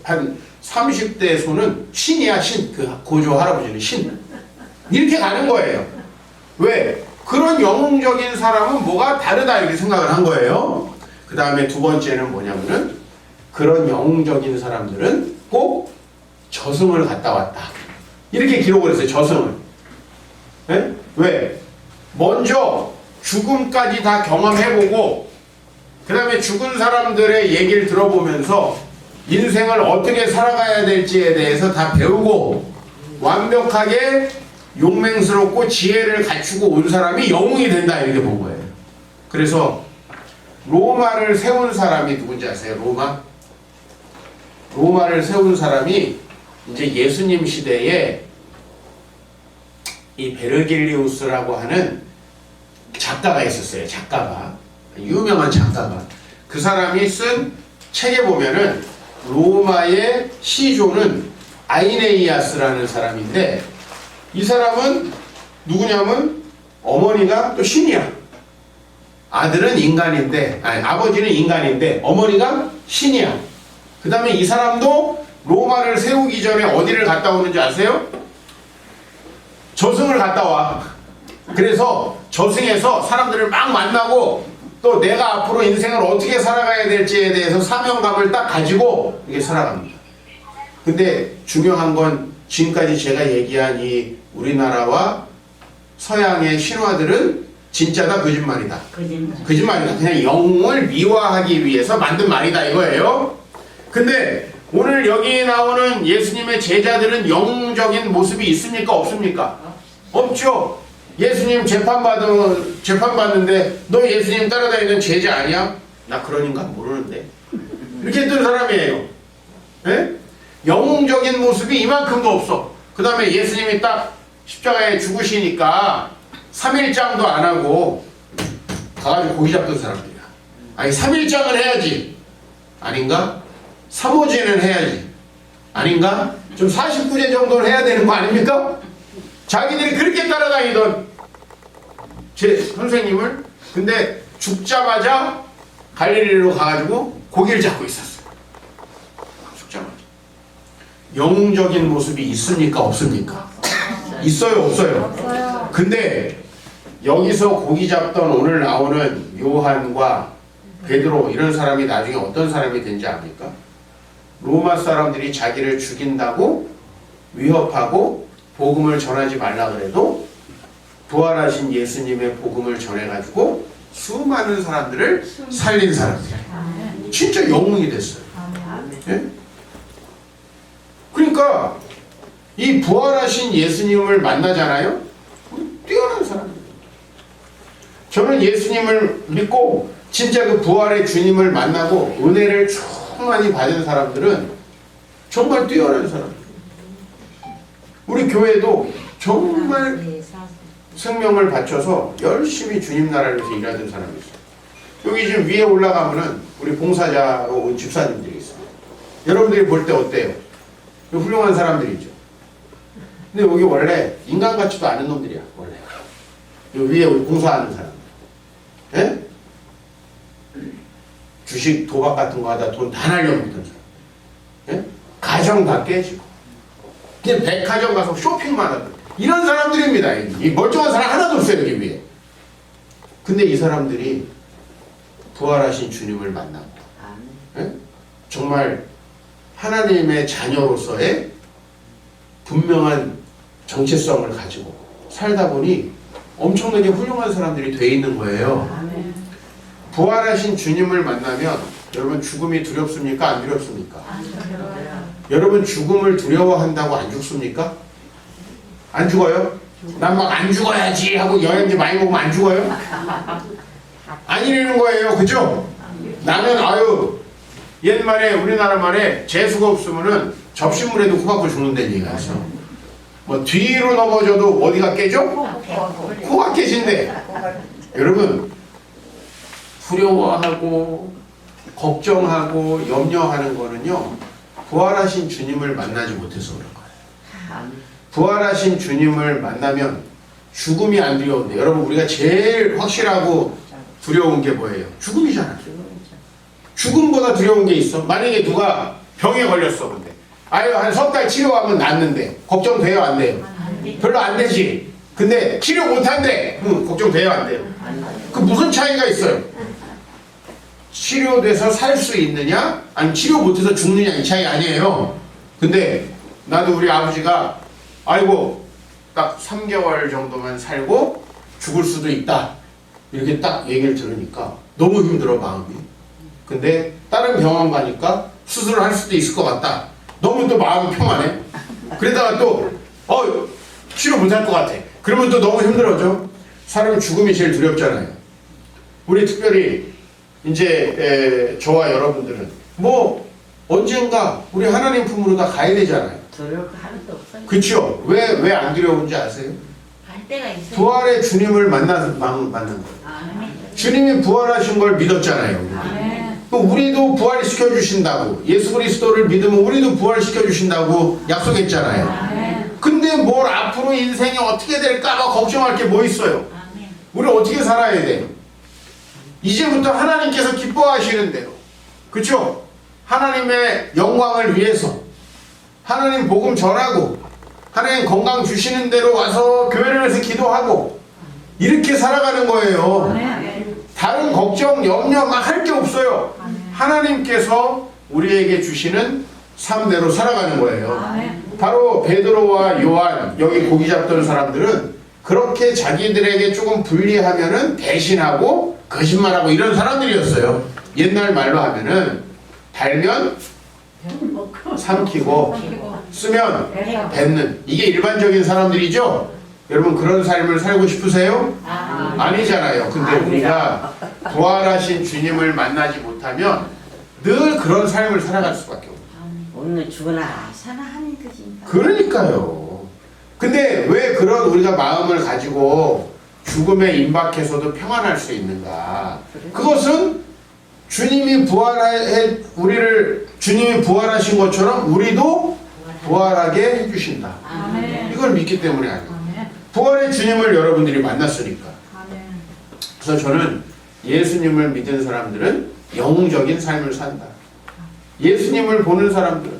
S1: 한 30대 손은 신이야 신. 그 고조 할아버지는 신. 이렇게 가는 거예요. 왜? 그런 영웅적인 사람은 뭐가 다르다 이렇게 생각을 한 거예요. 그 다음에 두 번째는 뭐냐면은 그런 영웅적인 사람들은 꼭 저승을 갔다 왔다. 이렇게 기록을 했어요. 저승을. 네? 왜? 먼저 죽음까지 다 경험해보고 그 다음에 죽은 사람들의 얘기를 들어보면서 인생을 어떻게 살아가야 될지에 대해서 다 배우고 완벽하게 용맹스럽고 지혜를 갖추고 온 사람이 영웅이 된다 이렇게 본 거예요. 그래서 로마를 세운 사람이 누군지 아세요? 로마를 세운 사람이 이제 예수님 시대에 이 베르길리우스라고 하는 작가가 있었어요. 유명한 작가가. 그 사람이 쓴 책에 보면은 로마의 시조는 아이네이아스라는 사람인데 이 사람은 누구냐면 어머니가 또 신이야. 아들은 인간인데 아버지는 인간인데 어머니가 신이야. 그 다음에 이 사람도 로마를 세우기 전에 어디를 갔다 오는지 아세요? 저승을 갔다 와. 그래서 저승에서 사람들을 막 만나고 또 내가 앞으로 인생을 어떻게 살아가야 될지에 대해서 사명감을 딱 가지고 이게 살아갑니다. 근데 중요한 건 지금까지 제가 얘기한 이 우리나라와 서양의 신화들은 진짜다 거짓말이다. 거짓말이다. 그냥 영웅을 미화하기 위해서 만든 말이다 이거예요. 근데 오늘 여기 나오는 예수님의 제자들은 영웅적인 모습이 있습니까? 없습니까? 없죠. 예수님 재판받는데 너 예수님 따라다니는 제자 아니야? 나 그런 인간 모르는데. 이렇게 했던 사람이에요. 예? 영웅적인 모습이 이만큼도 없어. 그 다음에 예수님이 딱 십자가에 죽으시니까 3일장도 안 하고 가가지고 고기 잡던 사람들이야. 아니 3일장을 해야지. 아닌가? 3호제는 해야지. 아닌가? 좀 49제 정도는 해야 되는 거 아닙니까? 자기들이 그렇게 따라다니던 제 선생님을 근데 죽자마자 갈릴리로 가가지고 고기를 잡고 있었어요. 죽자마자. 영웅적인 모습이 있습니까? 없습니까? 있어요? 없어요? 근데 여기서 고기 잡던 오늘 나오는 요한과 베드로 이런 사람이 나중에 어떤 사람이 된지 압니까? 로마 사람들이 자기를 죽인다고 위협하고 복음을 전하지 말라 그래도 부활하신 예수님의 복음을 전해가지고 수많은 사람들을 살린 사람들. 진짜 영웅이 됐어요. 예? 그러니까 이 부활하신 예수님을 만나잖아요. 뛰어난 사람이에요. 저는 예수님을 믿고 진짜 그 부활의 주님을 만나고 은혜를 충만히 받은 사람들은 정말 뛰어난 사람이에요. 우리 교회도 정말 생명을 바쳐서 열심히 주님 나라를 위해서 일하던 사람이 있어요. 여기 지금 위에 올라가면은 우리 봉사자로 온 집사님들이 있어요. 여러분들이 볼 때 어때요? 훌륭한 사람들이죠. 근데 여기 원래 인간 같지도 않은 놈들이야. 원래 여기 위에 우리 봉사하는 사람. 예? 주식 도박 같은 거 하다 돈 다 날려먹던 사람. 예? 가정 다 깨지고 그냥 백화점 가서 쇼핑만 하던 이런 사람들입니다. 이 멀쩡한 사람 하나도 없어요, 여기 위에. 근데 이 사람들이 부활하신 주님을 만나고 예? 정말 하나님의 자녀로서의 분명한 정체성을 가지고 살다 보니 엄청나게 훌륭한 사람들이 돼 있는 거예요.
S2: 아멘.
S1: 부활하신 주님을 만나면 여러분 죽음이 두렵습니까? 안 두렵습니까?
S2: 안 들어요.
S1: 여러분 죽음을 두려워한다고 안 죽습니까? 안 죽어요? 난 막 안 죽어야지 하고 영양제 많이 먹으면 안 죽어요? 아니라는 거예요. 그죠? 나는 아유 옛말에 우리나라 말에 재수가 없으면은 접시물에도 코 박고 죽는다는 얘기가 있어. 뭐 뒤로 넘어져도 어디가 깨져? 코가 깨진대. 여러분 두려워하고 걱정하고 염려하는 거는요 부활하신 주님을 만나지 못해서 그런 거예요. 부활하신 주님을 만나면 죽음이 안 두려운데 여러분 우리가 제일 확실하고 두려운 게 뭐예요? 죽음이잖아요. 죽음보다 두려운 게 있어? 만약에 누가 병에 걸렸어 근데 아유 한 석 달 치료하면 낫는데 걱정돼요 안 돼요? 별로 안 되지. 근데 치료 못한대. 걱정돼요 안 돼요? 그 무슨 차이가 있어요? 치료돼서 살 수 있느냐 아니면 치료 못해서 죽느냐 이 차이 아니에요. 근데 나도 우리 아버지가 아이고 딱 3개월 정도만 살고 죽을 수도 있다 이렇게 딱 얘기를 들으니까 너무 힘들어 마음이. 근데 다른 병원 가니까 수술을 할 수도 있을 것 같다. 너무 또 마음이 평안해. 그러다가 또 치료 못할 것 같아. 그러면 또 너무 힘들어져. 사람 죽음이 제일 두렵잖아요. 우리 특별히 이제 저와 여러분들은 뭐 언젠가 우리 하나님 품으로 다 가야 되잖아요.
S2: 두려울 거 하나도 없어요.
S1: 그쵸? 왜 안 두려운지 아세요?
S2: 갈 때가 있어요.
S1: 부활의 주님을 만난 거예요.
S2: 아멘.
S1: 주님이 부활하신 걸 믿었잖아요.
S2: 아멘.
S1: 또 우리도 부활시켜 주신다고 예수 그리스도를 믿으면 우리도 부활시켜 주신다고 약속했잖아요.
S2: 아멘.
S1: 근데 뭘 앞으로 인생이 어떻게 될까 봐 걱정할 게 뭐 있어요?
S2: 아멘.
S1: 우리 어떻게 살아야 돼요? 이제부터 하나님께서 기뻐하시는 대로 그쵸? 하나님의 영광을 위해서 하나님 복음 전하고 하나님 건강 주시는 대로 와서 교회를 해서 기도하고 이렇게 살아가는 거예요.
S2: 아멘.
S1: 다른 걱정, 염려 막 할 게 없어요. 하나님께서 우리에게 주시는 삶대로 살아가는 거예요.
S2: 아멘.
S1: 바로 베드로와 요한 여기 고기 잡던 사람들은 그렇게 자기들에게 조금 불리하면은 배신하고 거짓말하고 이런 사람들이었어요. 옛날 말로 하면은 달면 삼키고 쓰면 뱉는 이게 일반적인 사람들이죠. 여러분 그런 삶을 살고 싶으세요? 아니잖아요. 근데 우리가 부활하신 주님을 만나지 못하면 늘 그런 삶을 살아갈 수밖에 없어요.
S2: 오늘 죽으나 사나 하는 것인가.
S1: 그러니까요. 근데 왜 그런 우리가 마음을 가지고 죽음에 임박해서도 평안할 수 있는가? 그것은 주님이 주님이 부활하신 것처럼 우리도 부활하게 해주신다.
S2: 아멘.
S1: 이걸 믿기 때문에 아니에요. 부활의 주님을 여러분들이 만났으니까. 그래서 저는 예수님을 믿은 사람들은 영웅적인 삶을 산다. 예수님을 보는 사람들은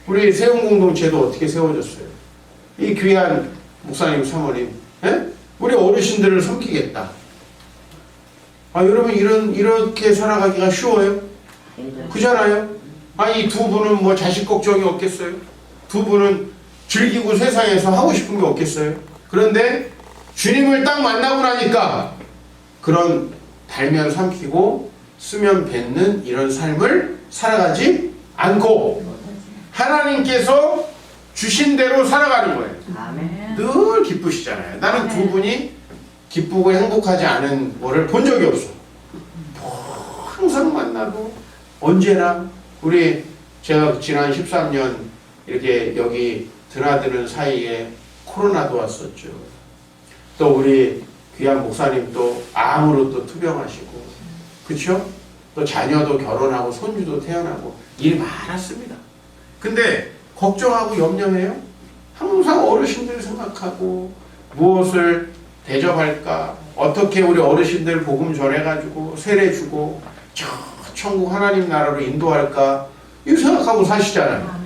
S1: 우리 세운공동체도 어떻게 세워졌어요? 이 귀한 목사님, 사모님, 예? 우리 어르신들을 섬기겠다. 여러분 이렇게 살아가기가 쉬워요? 그잖아요? 이 두 분은 뭐 자식 걱정이 없겠어요? 두 분은 즐기고 세상에서 하고 싶은 게 없겠어요? 그런데 주님을 딱 만나고 나니까 그런 달면 삼키고 쓰면 뱉는 이런 삶을 살아가지 않고 하나님께서 주신 대로 살아가는 거예요.
S2: 아멘.
S1: 늘 기쁘시잖아요. 나는 두 분이 기쁘고 행복하지 않은 거를 본 적이 없어. 항상 만나도 언제나 제가 지난 13년 이렇게 여기 드나드는 사이에 코로나도 왔었죠. 또 우리 귀한 목사님도 암으로 또 투병하시고 그렇죠? 또 자녀도 결혼하고 손주도 태어나고 일이 많았습니다. 근데 걱정하고 염려해요? 항상 어르신들 생각하고 무엇을 대접할까? 어떻게 우리 어르신들 복음 전해가지고 세례 주고 천국 하나님 나라로 인도할까? 이거 생각하고 사시잖아요.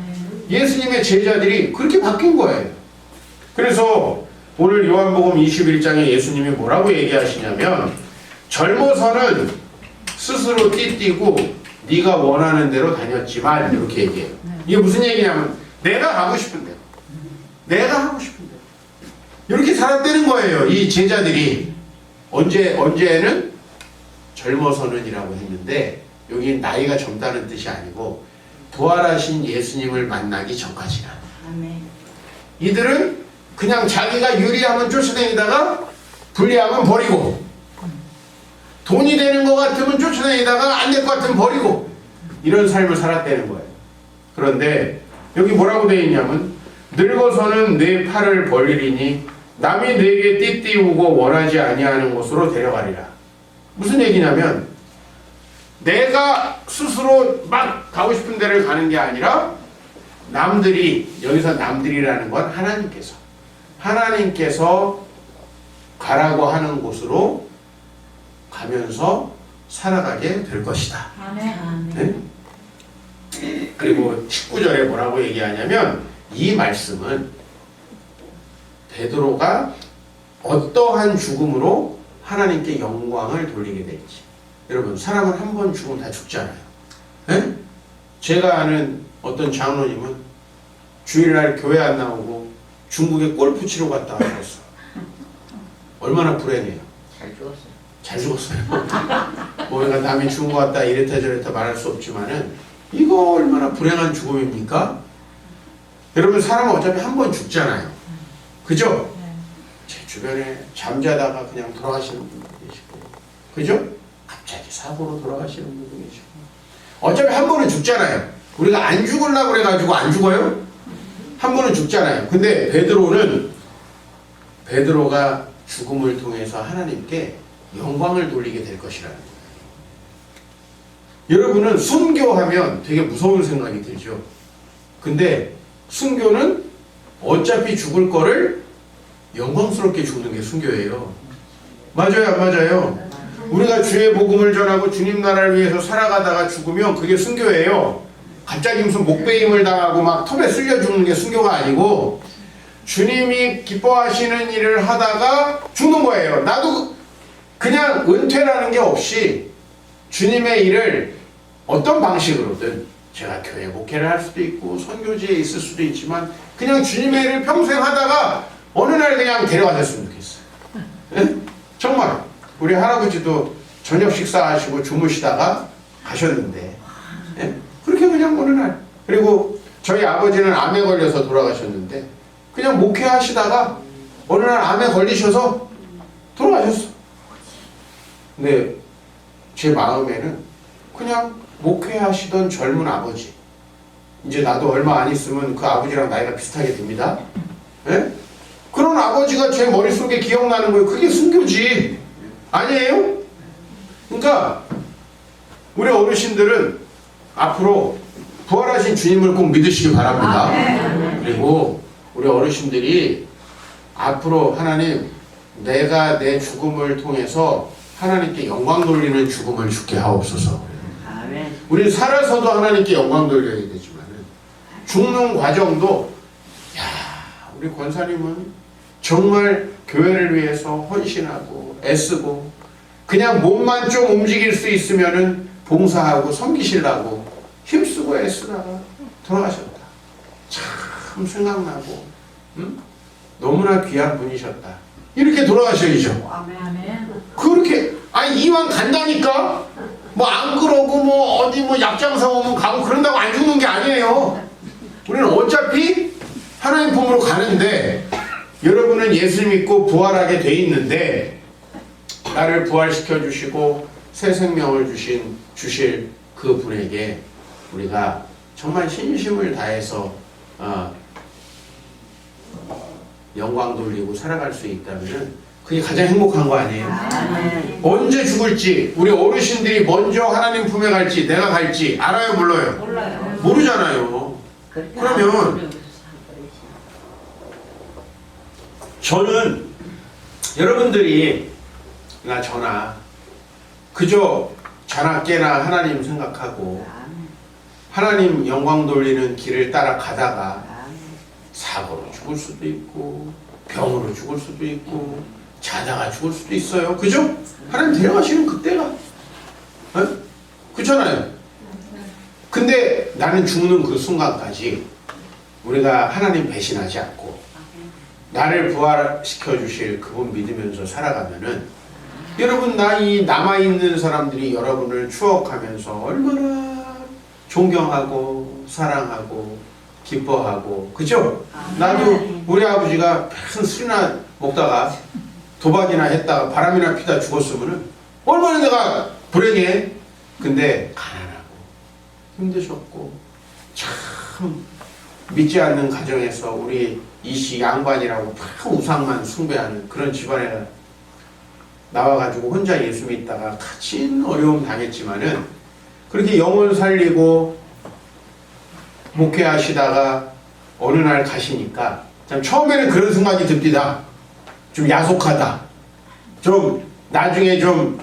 S1: 예수님의 제자들이 그렇게 바뀐 거예요. 그래서 오늘 요한복음 21장에 예수님이 뭐라고 얘기하시냐면 젊어서는 스스로 띠띠고 네가 원하는 대로 다녔지만 이렇게 얘기해요. 이게 무슨 얘기냐면 내가 가고 싶은 대로 내가 하고 싶은 대로 이렇게 살았다는 거예요. 이 제자들이 언제는 젊어서는이라고 했는데 여기 나이가 젊다는 뜻이 아니고 부활하신 예수님을 만나기 전까지는
S2: 아멘.
S1: 이들은 그냥 자기가 유리하면 쫓아다니다가 불리하면 버리고 돈이 되는 것 같으면 쫓아다니다가 안 될 것 같으면 버리고 이런 삶을 살았다는 거예요. 그런데 여기 뭐라고 되어 있냐면 늙어서는 내 팔을 벌리리니 남이 내게 띠띠우고 원하지 아니하는 곳으로 데려가리라. 무슨 얘기냐면 내가 스스로 막 가고 싶은 데를 가는 게 아니라 남들이, 여기서 남들이라는 건 하나님께서 가라고 하는 곳으로 가면서 살아가게 될 것이다.
S2: 아멘.
S1: 네? 그리고 19절에 뭐라고 얘기하냐면 이 말씀은 베드로가 어떠한 죽음으로 하나님께 영광을 돌리게 될지. 여러분 사람은 한 번 죽으면 다 죽잖아요. 네? 제가 아는 어떤 장로님은 주일날 교회 안 나오고 중국에 골프 치러 갔다 왔어. 얼마나 불행해요.
S2: 잘 죽었어요.
S1: 잘 죽었어요. 뭐 내가 남이 죽은 것 같다 이랬다 저랬다 말할 수 없지만은 이거 얼마나 불행한 죽음입니까? 여러분 사람은 어차피 한 번 죽잖아요. 그죠? 제 주변에 잠자다가 그냥 돌아가시는 분도 계시고 그죠? 갑자기 사고로 돌아가시는 분도 계시고 어차피 한 번은 죽잖아요. 우리가 안 죽으려고 그래가지고 안 죽어요? 한 번은 죽잖아요. 근데 베드로가 죽음을 통해서 하나님께 영광을 돌리게 될 것이라는 거예요. 여러분은 순교하면 되게 무서운 생각이 들죠. 근데 순교는 어차피 죽을 거를 영광스럽게 죽는 게 순교예요. 맞아요, 안 맞아요? 우리가 주의 복음을 전하고 주님 나라를 위해서 살아가다가 죽으면 그게 순교예요. 갑자기 무슨 목베임을 당하고 막 톱에 쓸려 죽는 게 순교가 아니고 주님이 기뻐하시는 일을 하다가 죽는 거예요. 나도 그냥 은퇴라는 게 없이 주님의 일을 어떤 방식으로든 제가 교회 목회를 할 수도 있고 선교지에 있을 수도 있지만 그냥 주님의 일을 평생 하다가 어느 날 그냥 데려가셨으면 좋겠어요. 네? 정말 우리 할아버지도 저녁 식사하시고 주무시다가 가셨는데 네? 그렇게 그냥 어느 날 그리고 저희 아버지는 암에 걸려서 돌아가셨는데 그냥 목회하시다가 어느 날 암에 걸리셔서 돌아가셨어. 근데 제 마음에는 그냥 목회하시던 젊은 아버지 이제 나도 얼마 안 있으면 그 아버지랑 나이가 비슷하게 됩니다. 예? 그런 아버지가 제 머릿속에 기억나는 거예요. 그게 순교지 아니에요? 그러니까 우리 어르신들은 앞으로 부활하신 주님을 꼭 믿으시기 바랍니다. 그리고 우리 어르신들이 앞으로 하나님 내가 내 죽음을 통해서 하나님께 영광 돌리는 죽음을 죽게 하옵소서. 우리 살아서도 하나님께 영광 돌려야 되지만 죽는 과정도 야 우리 권사님은 정말 교회를 위해서 헌신하고 애쓰고 그냥 몸만 좀 움직일 수 있으면은 봉사하고 섬기시려고 힘쓰고 애쓰다가 돌아가셨다. 참 생각나고 너무나 귀한 분이셨다. 이렇게 돌아가셔야죠.
S2: 아멘.
S1: 그렇게 아니 이왕 간다니까 뭐 안 그러고 뭐 어디 뭐 약장사 오면 가고 그런다고 안 죽는 게 아니에요. 우리는 어차피 하나님 품으로 가는데 여러분은 예수 믿고 부활하게 돼 있는데 나를 부활시켜 주시고 새 생명을 주실 그 분에게 우리가 정말 신심을 다해서 영광 돌리고 살아갈 수 있다면 그게 가장 행복한 거 아니에요? 언제 죽을지 우리 어르신들이 먼저 하나님 품에 갈지 내가 갈지 알아요 몰라요?
S2: 몰라요.
S1: 모르잖아요. 그러면 저는 여러분들이 나 저나 그저 자나 깨나 하나님 생각하고 하나님 영광 돌리는 길을 따라 가다가 사고로 죽을 수도 있고 병으로 죽을 수도 있고 자다가 죽을 수도 있어요. 그죠? 하나님 데려가시는 그때가. 어? 그렇잖아요. 근데 나는 죽는 그 순간까지 우리가 하나님 배신하지 않고 나를 부활시켜 주실 그분 믿으면서 살아가면은 여러분 나이 남아있는 사람들이 여러분을 추억하면서 얼마나 존경하고 사랑하고 기뻐하고 그죠? 나도 우리 아버지가 큰 술이나 먹다가 도박이나 했다가 바람이나 피다 죽었으면은 얼마나 내가 불행해. 근데 가난하고 힘드셨고 참 믿지 않는 가정에서 우리 이씨 양반이라고 참 우상만 숭배하는 그런 집안에 나와가지고 혼자 예수 믿다가 갇힌 어려움 당했지만은 그렇게 영혼 살리고 목회하시다가 어느 날 가시니까 참 처음에는 그런 생각이 듭니다. 좀 야속하다. 좀 나중에 좀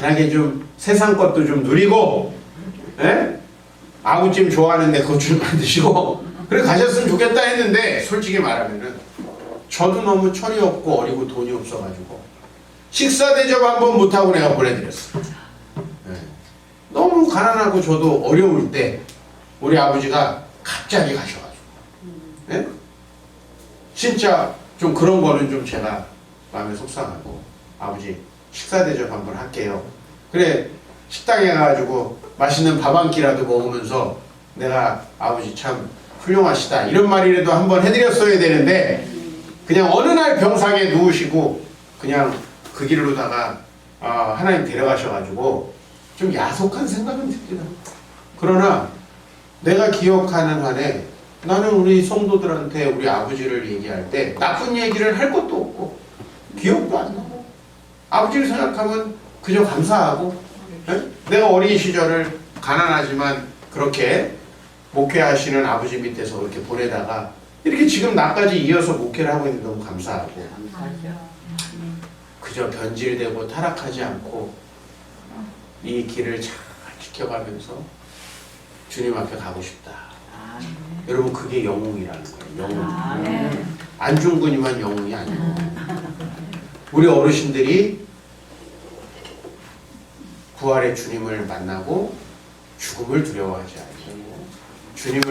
S1: 편하게 좀 세상 것도 좀 누리고 아구찜 좋아하는데 그것 좀 만드시고 그래 가셨으면 좋겠다 했는데 솔직히 말하면은 저도 너무 철이 없고 어리고 돈이 없어가지고 식사 대접 한번 못하고 내가 보내드렸어. 너무 가난하고 저도 어려울 때 우리 아버지가 갑자기 가셔가지고 진짜 좀 그런 거는 좀 제가 마음에 속상하고 아버지 식사 대접 한번 할게요. 그래 식당에 가가지고 맛있는 밥 한 끼라도 먹으면서 내가 아버지 참 훌륭하시다 이런 말이라도 한번 해드렸어야 되는데 그냥 어느 날 병상에 누우시고 그냥 그 길로다가 하나님 데려가셔가지고 좀 야속한 생각은 듭니다. 그러나 내가 기억하는 한에 나는 우리 성도들한테 우리 아버지를 얘기할 때 나쁜 얘기를 할 것도 없고 기억도 안 나고 아버지를 생각하면 그저 감사하고 내가 어린 시절을 가난하지만 그렇게 목회하시는 아버지 밑에서 그렇게 보내다가 이렇게 지금 나까지 이어서 목회를 하고 있는데 너무 감사하고 그저 변질되고 타락하지 않고 이 길을 잘 지켜가면서 주님 앞에 가고 싶다. 여러분 그게 영웅이라는 거예요. 영웅. 안중근이만 영웅이 아니고 우리 어르신들이 부활의 주님을 만나고 죽음을 두려워하지 않고 주님을